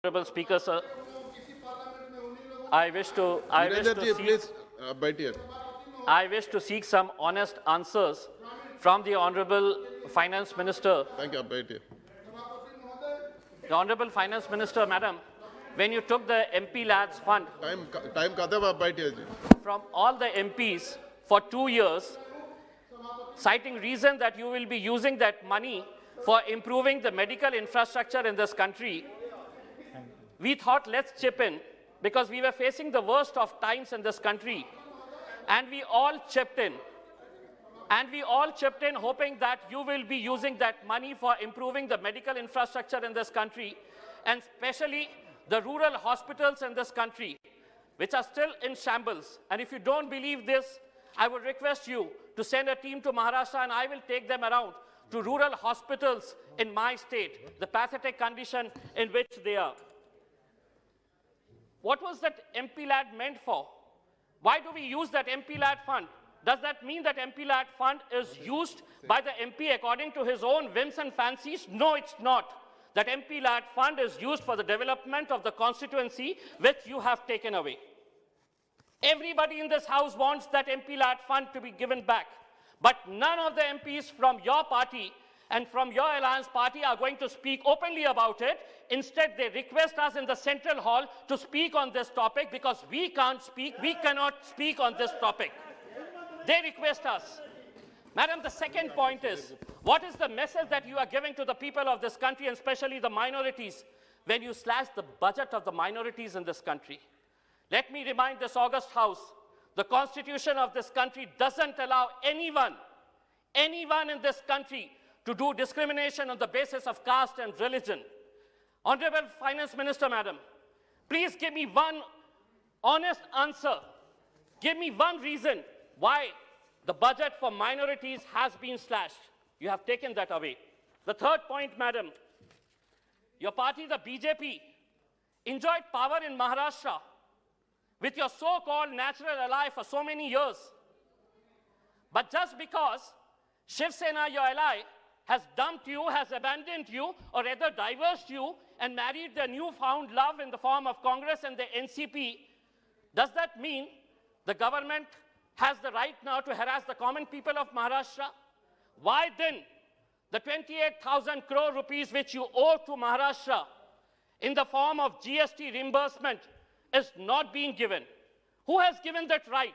Honorable Speaker, sir, I wish to seek some honest answers from the Honorable Finance Minister. Thank you, बैठिए. The Honorable Finance Minister, Madam, when you took the MPLAD's fund Time खत्म, आप बैठिए जी. from all the MPs for 2 years, citing reason that you will be using that money for improving the medical infrastructure in this country, we thought let's chip in because we were facing the worst of times in this country, and we all chipped in. And we all chipped in hoping that you will be using that money for improving the medical infrastructure in this country, and especially the rural hospitals in this country, which are still in shambles. And if you don't believe this, I would request you to send a team to Maharashtra, and I will take them around to rural hospitals in my state, the pathetic condition in which they are. What was that MPLAD meant for? Why do we use that MPLAD fund? Does that mean that MPLAD fund is used by the MP according to his own whims and fancies? No, it's not. That MPLAD fund is used for the development of the constituency which you have taken away. Everybody in this house wants that MPLAD fund to be given back. But none of the MPs from your party and from your alliance party are going to speak openly about it. Instead, they request us in the central hall to speak on this topic because we can't speak, we cannot speak on this topic. They request us. Madam, the second point is, what is the message that you are giving to the people of this country, and especially the minorities, when you slash the budget of the minorities in this country? Let me remind this august house, the constitution of this country doesn't allow anyone in this country to do discrimination on the basis of caste and religion. Honorable Finance Minister, Madam, please give me one honest answer. Give me one reason why the budget for minorities has been slashed. You have taken that away. The third point, Madam, your party, the BJP, enjoyed power in Maharashtra with your so-called natural ally for so many years. But just because Shiv Sena, your ally, has dumped you, has abandoned you, or rather divorced you and married their newfound love in the form of Congress and the NCP, does that mean the government has the right now to harass the common people of Maharashtra? Why then the 28,000 crore rupees which you owe to Maharashtra in the form of GST reimbursement is not being given? Who has given that right?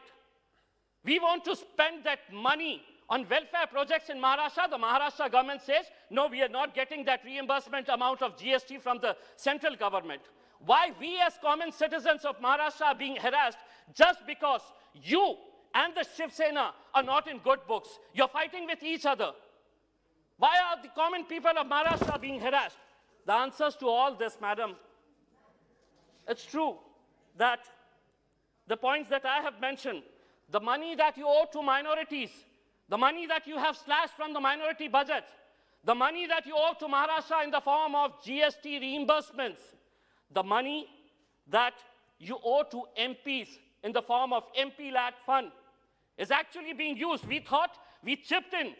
We want to spend that money on welfare projects in Maharashtra. The Maharashtra government says, no, we are not getting that reimbursement amount of GST from the central government. Why we as common citizens of Maharashtra are being harassed just because you and the Shiv Sena are not in good books? You're fighting with each other. Why are the common people of Maharashtra being harassed? The answers to all this, Madam, it's true that the points that I have mentioned, the money that you owe to minorities, the money that you have slashed from the minority budget, the money that you owe to Maharashtra in the form of GST reimbursements, the money that you owe to MPs in the form of MPLAD fund is actually being used. We thought we chipped in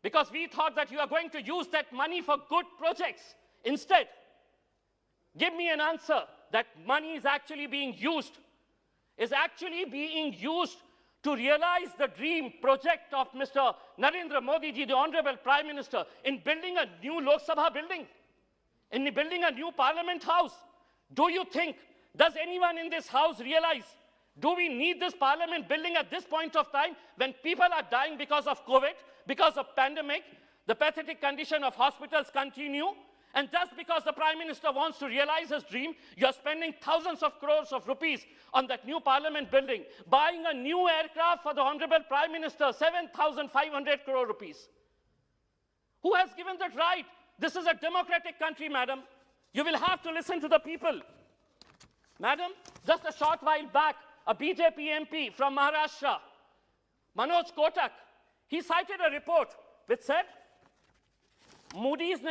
because we thought that you are going to use that money for good projects. Instead, give me an answer that money is actually being used to realize the dream project of Mr. Narendra Modi ji, the Honorable Prime Minister, in building a new Lok Sabha building, in building a new Parliament House. Do you think, does anyone in this house realize, do we need this Parliament building at this point of time when people are dying because of COVID, because of pandemic, the pathetic condition of hospitals continue? And just because the Prime Minister wants to realize his dream, you're spending thousands of crores of rupees on that new Parliament building, buying a new aircraft for the Honorable Prime Minister, 7,500 crore rupees. Who has given that right? This is a democratic country, Madam. You will have to listen to the people. Madam, just a short while back, a BJP MP from Maharashtra, Manoj Kotak, he cited a report which said, Moody's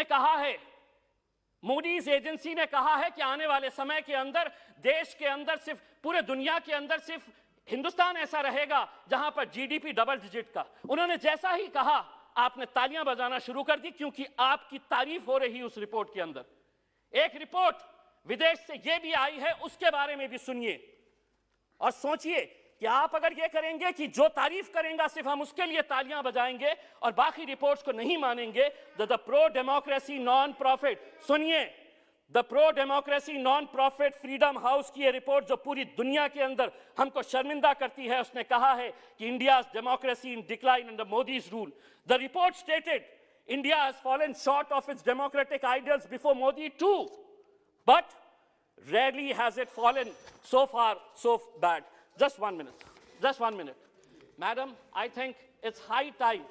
agency ने कहा है कि आने वाले समय के अंदर देश के अंदर सिर्फ पूरे दुनिया के अंदर सिर्फ हिंदुस्तान ऐसा रहेगा जहां पर जीडीपी डबल डिजिट का। उन्होंने जैसा ही कहा, आपने तालियां बजाना शुरू कर दी क्योंकि आपकी तारीफ हो रही उस रिपोर्ट के अंदर। एक रिपोर्ट विदेश से ये भी आई है, उसके बारे में भी सुनिए और सोचिए कि आप अगर ये करेंगे कि जो तारीफ करेंगे सिर्फ हम उसके लिए तालियां बजाएंगे और बाकी रिपोर्ट्स को नहीं मानेंगे, the pro democracy non profit, सुनिए, the pro democracy non profit Freedom House की ये रिपोर्ट जो पूरी दुनिया के अंदर हमको शर्मिंदा करती है, उसने कहा है कि India's democracy in decline under Modi's rule. The report stated India has fallen short of its democratic ideals before Modi too, but rarely has it fallen so far so bad. Just 1 minute. Just 1 minute. Madam, I think it's high time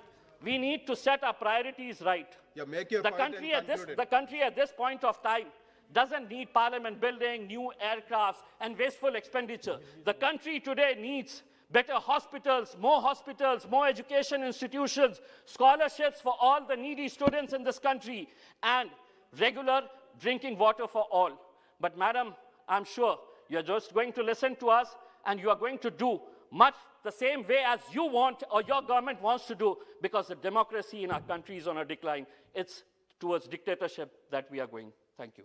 we need to set our priorities right. Yeah, make your The point country and conclude it. the country at this point of time doesn't need parliament building, new aircrafts, and wasteful expenditure. The country today needs better hospitals, more education institutions, scholarships for all the needy students in this country, and regular drinking water for all. But madam, I'm sure you're just going to listen to us and you are going to do much the same way as you want or your government wants to do, because the democracy in our country is on a decline. It's towards dictatorship that we are going. Thank you.